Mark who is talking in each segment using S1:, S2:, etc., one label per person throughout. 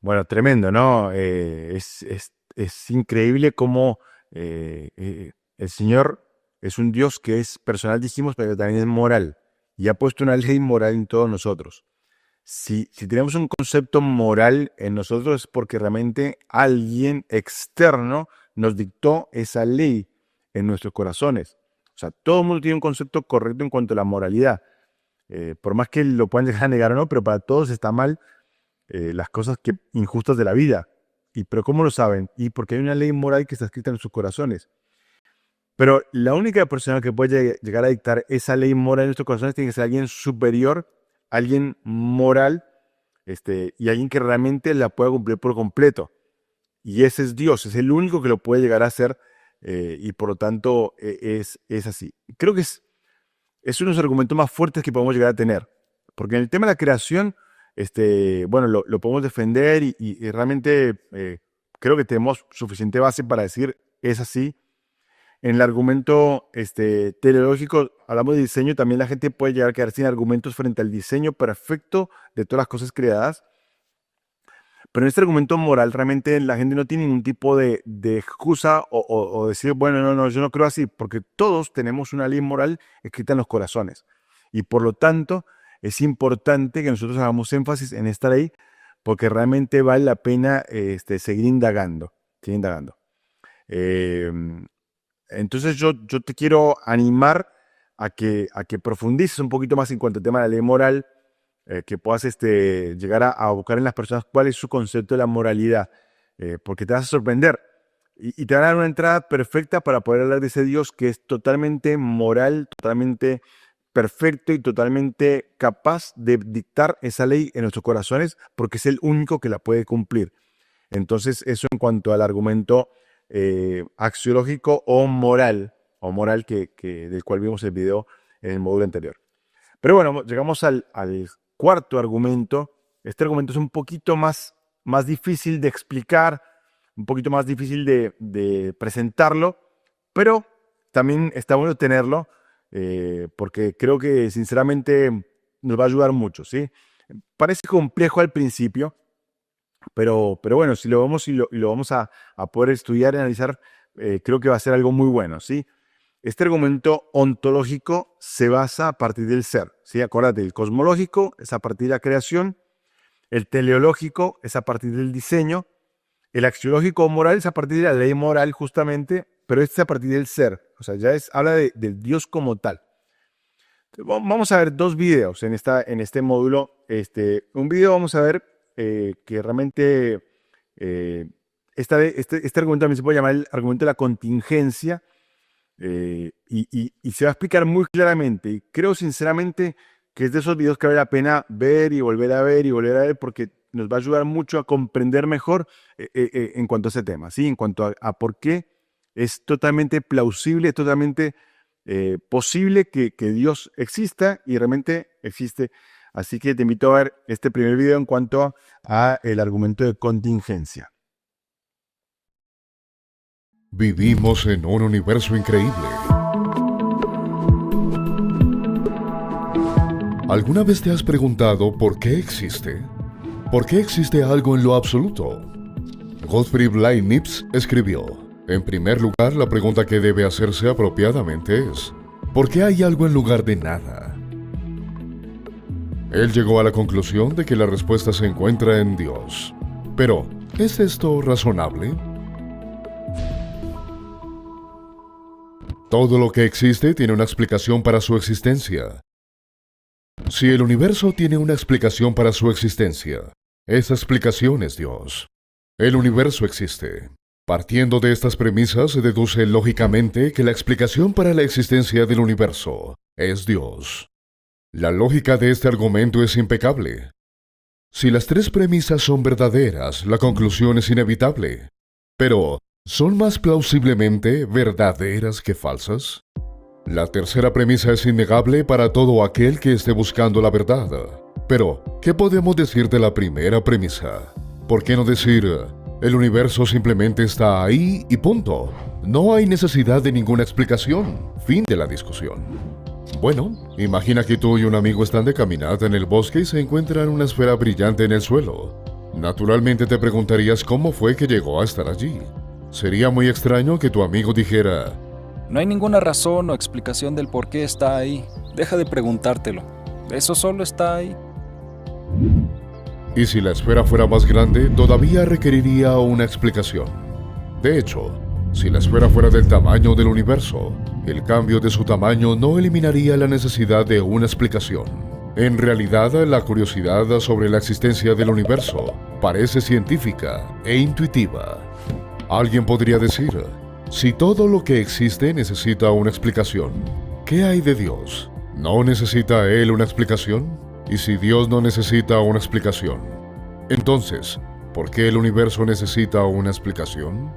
S1: Bueno, tremendo, ¿no? Es increíble cómo el Señor es un Dios que es personal, dijimos, pero también es moral. Y ha puesto una ley moral en todos nosotros. Si tenemos un concepto moral en nosotros es porque realmente alguien externo nos dictó esa ley en nuestros corazones. O sea, todo el mundo tiene un concepto correcto en cuanto a la moralidad. Por más que lo puedan llegar a negar o no, pero para todos está mal las cosas injustas de la vida. Pero ¿cómo lo saben? Y porque hay una ley moral que está escrita en sus corazones. Pero la única persona que puede llegar a dictar esa ley moral en nuestros corazones tiene que ser alguien superior, alguien moral, y alguien que realmente la pueda cumplir por completo. Y ese es Dios, es el único que lo puede llegar a hacer, y por lo tanto es así. Creo que es uno de los argumentos más fuertes que podemos llegar a tener. Porque en el tema de la creación, bueno, lo podemos defender y realmente creo que tenemos suficiente base para decir es así. En el argumento teleológico, hablamos de diseño, también la gente puede llegar a quedar sin argumentos frente al diseño perfecto de todas las cosas creadas. Pero en este argumento moral, realmente la gente no tiene ningún tipo de excusa o decir, bueno, no, no, yo no creo así, porque todos tenemos una ley moral escrita en los corazones. Y por lo tanto, es importante que nosotros hagamos énfasis en esta ley, porque realmente vale la pena seguir indagando, seguir indagando. Eh, entonces yo te quiero animar a que profundices un poquito más en cuanto al tema de la ley moral, que puedas llegar a buscar en las personas cuál es su concepto de la moralidad, porque te vas a sorprender y te van a dar una entrada perfecta para poder hablar de ese Dios que es totalmente moral, totalmente perfecto y totalmente capaz de dictar esa ley en nuestros corazones, porque es el único que la puede cumplir. Entonces, eso en cuanto al argumento axiológico o moral del cual vimos el video en el módulo anterior. Pero bueno, llegamos al cuarto argumento. Este argumento es un poquito más difícil de explicar, un poquito más difícil de presentarlo, pero también está bueno tenerlo, porque creo que sinceramente nos va a ayudar mucho, ¿sí? Parece complejo al principio, pero bueno, si lo vamos y lo vamos a poder estudiar y analizar, creo que va a ser algo muy bueno, ¿sí? Este argumento ontológico se basa a partir del ser, ¿sí? Acuérdate, el cosmológico es a partir de la creación, el teleológico es a partir del diseño, el axiológico o moral es a partir de la ley moral justamente, pero este es a partir del ser, o sea, habla del Dios como tal. Vamos a ver dos videos en este módulo. Un video vamos a ver que realmente este argumento también se puede llamar el argumento de la contingencia, y se va a explicar muy claramente. Y creo sinceramente que es de esos videos que vale la pena ver y volver a ver y volver a ver, porque nos va a ayudar mucho a comprender mejor en cuanto a ese tema, ¿sí? En cuanto a por qué es totalmente plausible, es totalmente posible que Dios exista y realmente existe. Así que te invito a ver este primer video en cuanto a el argumento de contingencia.
S2: Vivimos en un universo increíble. ¿Alguna vez te has preguntado por qué existe? ¿Por qué existe algo en lo absoluto? Gottfried Leibniz escribió: en primer lugar, la pregunta que debe hacerse apropiadamente es: ¿por qué hay algo en lugar de nada? Él llegó a la conclusión de que la respuesta se encuentra en Dios. Pero, ¿es esto razonable? Todo lo que existe tiene una explicación para su existencia. Si el universo tiene una explicación para su existencia, esa explicación es Dios. El universo existe. Partiendo de estas premisas, se deduce lógicamente que la explicación para la existencia del universo es Dios. La lógica de este argumento es impecable. Si las tres premisas son verdaderas, la conclusión es inevitable. Pero, ¿son más plausiblemente verdaderas que falsas? La tercera premisa es innegable para todo aquel que esté buscando la verdad. Pero, ¿qué podemos decir de la primera premisa? ¿Por qué no decir: el universo simplemente está ahí y punto? No hay necesidad de ninguna explicación. Fin de la discusión. Bueno, imagina que tú y un amigo están de caminata en el bosque y se encuentran una esfera brillante en el suelo. Naturalmente te preguntarías cómo fue que llegó a estar allí. Sería muy extraño que tu amigo dijera:
S3: No hay ninguna razón o explicación del por qué está ahí. Deja de preguntártelo. Eso solo está ahí.
S2: y si la esfera fuera más grande, todavía requeriría una explicación. De hecho, si la esfera fuera del tamaño del universo, el cambio de su tamaño no eliminaría la necesidad de una explicación. En realidad, la curiosidad sobre la existencia del universo parece científica e intuitiva. Alguien podría decir: si todo lo que existe necesita una explicación, ¿qué hay de Dios? ¿No necesita Él una explicación? Y si Dios no necesita una explicación, entonces, ¿por qué el universo necesita una explicación?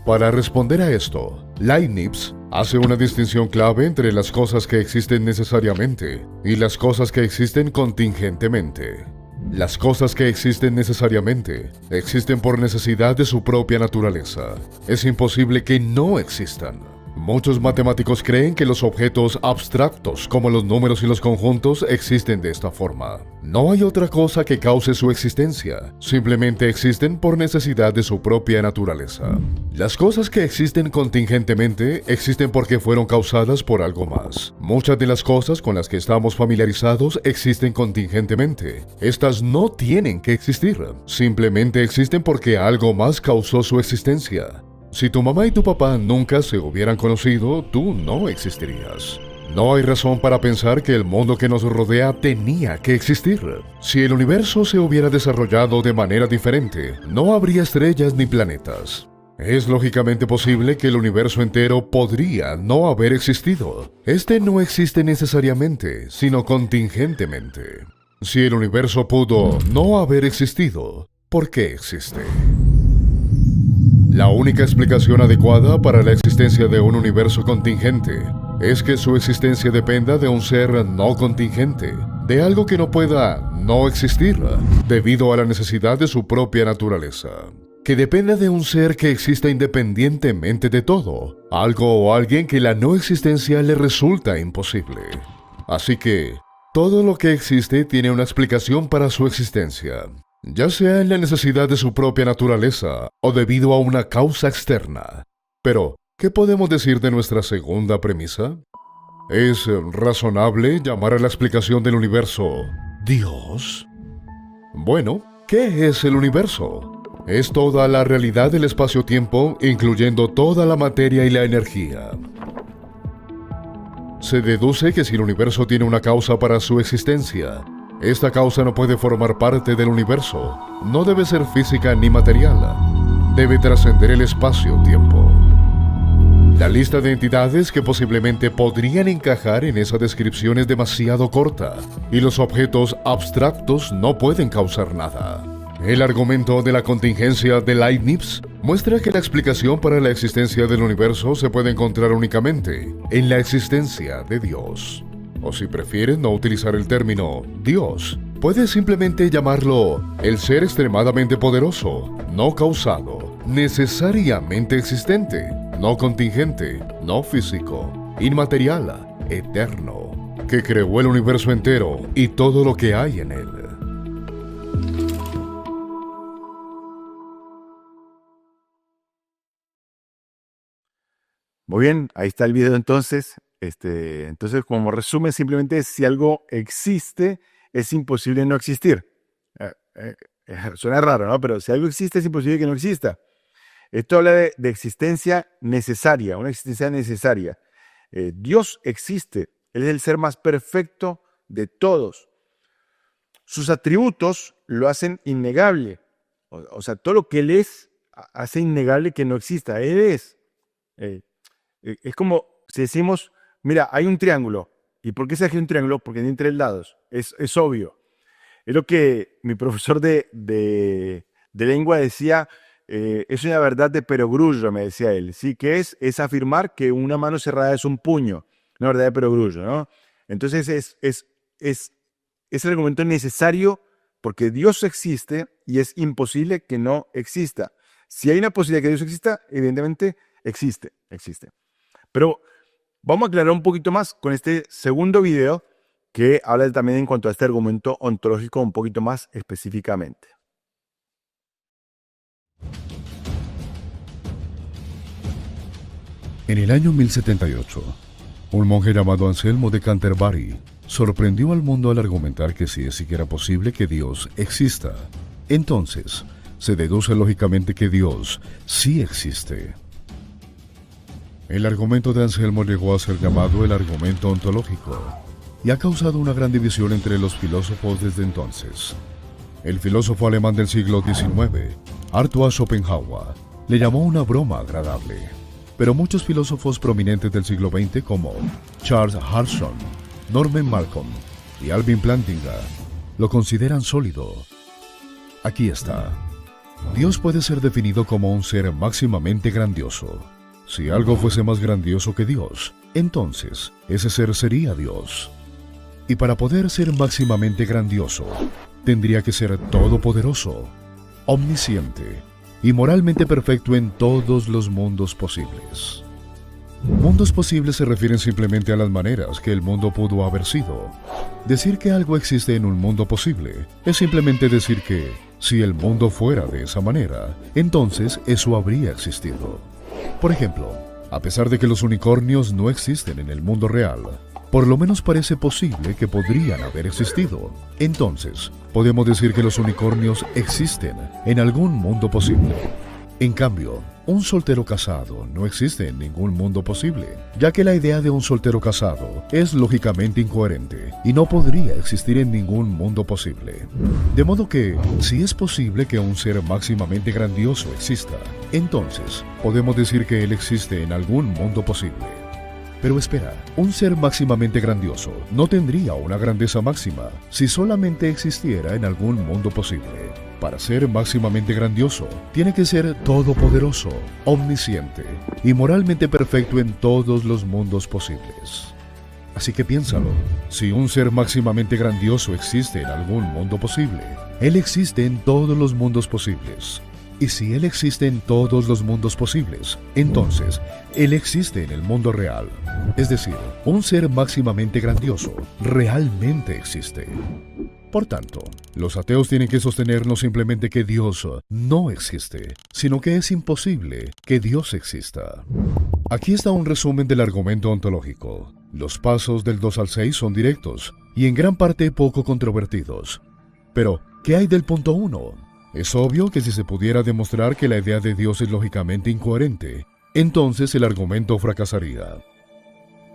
S2: Para responder a esto, Leibniz hace una distinción clave entre las cosas que existen necesariamente y las cosas que existen contingentemente. Las cosas que existen necesariamente existen por necesidad de su propia naturaleza. Es imposible que no existan. Muchos matemáticos creen que los objetos abstractos, como los números y los conjuntos, existen de esta forma. No hay otra cosa que cause su existencia, simplemente existen por necesidad de su propia naturaleza. Las cosas que existen contingentemente existen porque fueron causadas por algo más. Muchas de las cosas con las que estamos familiarizados existen contingentemente. Estas no tienen que existir, simplemente existen porque algo más causó su existencia. Si tu mamá y tu papá nunca se hubieran conocido, tú no existirías. No hay razón para pensar que el mundo que nos rodea tenía que existir. Si el universo se hubiera desarrollado de manera diferente, no habría estrellas ni planetas. Es lógicamente posible que el universo entero podría no haber existido. Este no existe necesariamente, sino contingentemente. Si el universo pudo no haber existido, ¿por qué existe? La única explicación adecuada para la existencia de un universo contingente es que su existencia dependa de un ser no contingente, de algo que no pueda no existir, debido a la necesidad de su propia naturaleza. Que dependa de un ser que exista independientemente de todo, algo o alguien que la no existencia le resulta imposible. Así que, todo lo que existe tiene una explicación para su existencia, ya sea en la necesidad de su propia naturaleza o debido a una causa externa. Pero, ¿qué podemos decir de nuestra segunda premisa? ¿Es razonable llamar a la explicación del universo Dios? Bueno, ¿qué es el universo? Es toda la realidad del espacio-tiempo, incluyendo toda la materia y la energía. Se deduce que si el universo tiene una causa para su existencia, esta causa no puede formar parte del universo, no debe ser física ni material, debe trascender el espacio-tiempo. La lista de entidades que posiblemente podrían encajar en esa descripción es demasiado corta, y los objetos abstractos no pueden causar nada. El argumento de la contingencia de Leibniz muestra que la explicación para la existencia del universo se puede encontrar únicamente en la existencia de Dios. O si prefieres no utilizar el término Dios, puedes simplemente llamarlo el ser extremadamente poderoso, no causado, necesariamente existente, no contingente, no físico, inmaterial, eterno, que creó el universo entero y todo lo que hay en él.
S1: Muy bien, ahí está el video entonces. Entonces, como resumen, simplemente si algo existe, es imposible no existir. Suena raro, ¿no? Pero si algo existe, es imposible que no exista. Esto habla de existencia necesaria, una existencia necesaria. Dios existe, Él es el ser más perfecto de todos. Sus atributos lo hacen innegable. O sea, todo lo que Él es hace innegable que no exista. Él es. Es como si decimos, mira, hay un triángulo. ¿Y por qué se hace un triángulo? Porque tiene 3 lados. Es obvio. Es lo que mi profesor de lengua decía, es una verdad de perogrullo, me decía él. Sí, que es afirmar que una mano cerrada es un puño. Una verdad de perogrullo, ¿no? Entonces es el argumento necesario porque Dios existe y es imposible que no exista. Si hay una posibilidad de que Dios exista, evidentemente existe. Pero vamos a aclarar un poquito más con este segundo video que habla también en cuanto a este argumento ontológico un poquito más específicamente.
S2: En el año 1078, un monje llamado Anselmo de Canterbury sorprendió al mundo al argumentar que si es siquiera posible que Dios exista, entonces se deduce lógicamente que Dios sí existe. El argumento de Anselmo llegó a ser llamado el argumento ontológico y ha causado una gran división entre los filósofos desde entonces. El filósofo alemán del siglo XIX, Arthur Schopenhauer, le llamó una broma agradable, pero muchos filósofos prominentes del siglo XX como Charles Harrison, Norman Malcolm y Alvin Plantinga lo consideran sólido. Aquí está. Dios puede ser definido como un ser máximamente grandioso. Si algo fuese más grandioso que Dios, entonces ese ser sería Dios. Y para poder ser máximamente grandioso, tendría que ser todopoderoso, omnisciente y moralmente perfecto en todos los mundos posibles. Mundos posibles se refieren simplemente a las maneras que el mundo pudo haber sido. Decir que algo existe en un mundo posible es simplemente decir que, si el mundo fuera de esa manera, entonces eso habría existido. Por ejemplo, a pesar de que los unicornios no existen en el mundo real, por lo menos parece posible que podrían haber existido. Entonces, podemos decir que los unicornios existen en algún mundo posible. En cambio, un soltero casado no existe en ningún mundo posible, ya que la idea de un soltero casado es lógicamente incoherente y no podría existir en ningún mundo posible. De modo que, si es posible que un ser máximamente grandioso exista, entonces podemos decir que él existe en algún mundo posible. Pero espera, un ser máximamente grandioso no tendría una grandeza máxima si solamente existiera en algún mundo posible. Para ser máximamente grandioso, tiene que ser todopoderoso, omnisciente y moralmente perfecto en todos los mundos posibles. Así que piénsalo, si un ser máximamente grandioso existe en algún mundo posible, él existe en todos los mundos posibles. Y si él existe en todos los mundos posibles, entonces él existe en el mundo real. Es decir, un ser máximamente grandioso realmente existe. Por tanto, los ateos tienen que sostener no simplemente que Dios no existe, sino que es imposible que Dios exista. Aquí está un resumen del argumento ontológico. Los pasos del 2 al 6 son directos y en gran parte poco controvertidos. Pero, ¿qué hay del punto 1? Es obvio que si se pudiera demostrar que la idea de Dios es lógicamente incoherente, entonces el argumento fracasaría.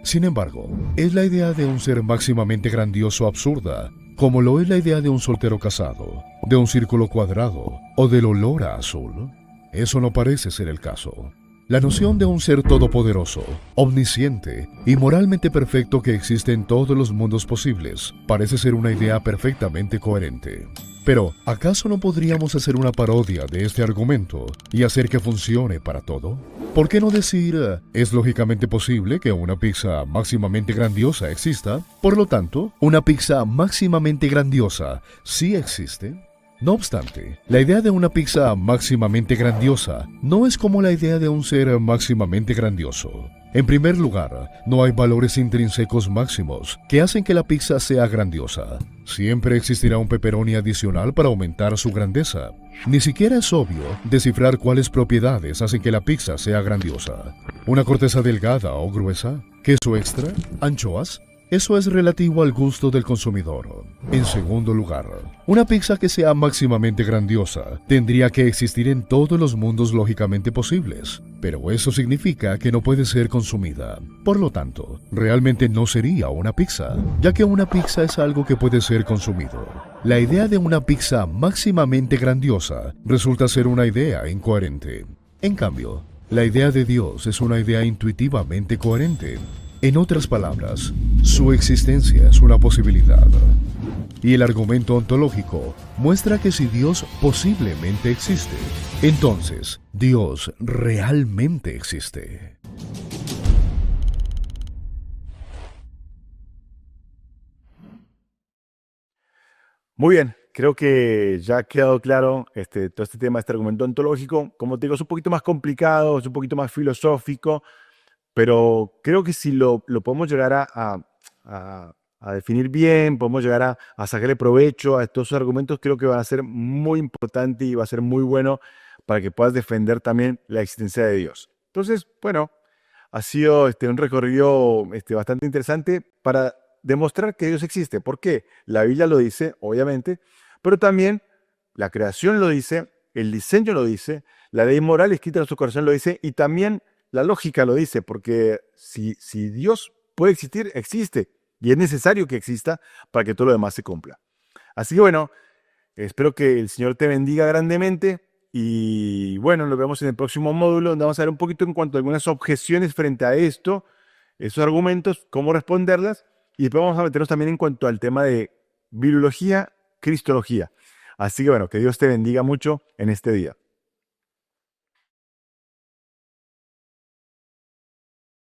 S2: Sin embargo, ¿es la idea de un ser máximamente grandioso absurda, como lo es la idea de un soltero casado, de un círculo cuadrado o del olor a azul? Eso no parece ser el caso. La noción de un ser todopoderoso, omnisciente y moralmente perfecto que existe en todos los mundos posibles parece ser una idea perfectamente coherente. Pero, ¿acaso no podríamos hacer una parodia de este argumento y hacer que funcione para todo? ¿Por qué no decir, es lógicamente posible que una pizza máximamente grandiosa exista? Por lo tanto, una pizza máximamente grandiosa sí existe. No obstante, la idea de una pizza máximamente grandiosa no es como la idea de un ser máximamente grandioso. En primer lugar, no hay valores intrínsecos máximos que hacen que la pizza sea grandiosa. Siempre existirá un pepperoni adicional para aumentar su grandeza. Ni siquiera es obvio descifrar cuáles propiedades hacen que la pizza sea grandiosa. ¿Una corteza delgada o gruesa? ¿Queso extra? ¿Anchoas? Eso es relativo al gusto del consumidor. En segundo lugar, una pizza que sea máximamente grandiosa tendría que existir en todos los mundos lógicamente posibles, pero eso significa que no puede ser consumida. Por lo tanto, realmente no sería una pizza, ya que una pizza es algo que puede ser consumido. La idea de una pizza máximamente grandiosa resulta ser una idea incoherente. En cambio, la idea de Dios es una idea intuitivamente coherente. En otras palabras, su existencia es una posibilidad. Y el argumento ontológico muestra que si Dios posiblemente existe, entonces Dios realmente existe.
S1: Muy bien, creo que ya ha quedado claro todo este tema, este argumento ontológico. Como te digo, es un poquito más complicado, es un poquito más filosófico, pero creo que si lo podemos llegar a definir bien, podemos llegar a sacarle provecho a estos argumentos, creo que van a ser muy importantes y va a ser muy bueno para que puedas defender también la existencia de Dios. Entonces, bueno, Ha sido un recorrido bastante interesante para demostrar que Dios existe. ¿Por qué? La Biblia lo dice, obviamente, pero también la creación lo dice, el diseño lo dice, la ley moral escrita en nuestro corazón lo dice y también la lógica lo dice, porque si Dios puede existir, existe y es necesario que exista para que todo lo demás se cumpla. Así que bueno, espero que el Señor te bendiga grandemente y bueno, nos vemos en el próximo módulo donde vamos a ver un poquito en cuanto a algunas objeciones frente a esto, esos argumentos, cómo responderlas y después vamos a meternos también en cuanto al tema de bibliología, cristología. Así que bueno, que Dios te bendiga mucho en este día.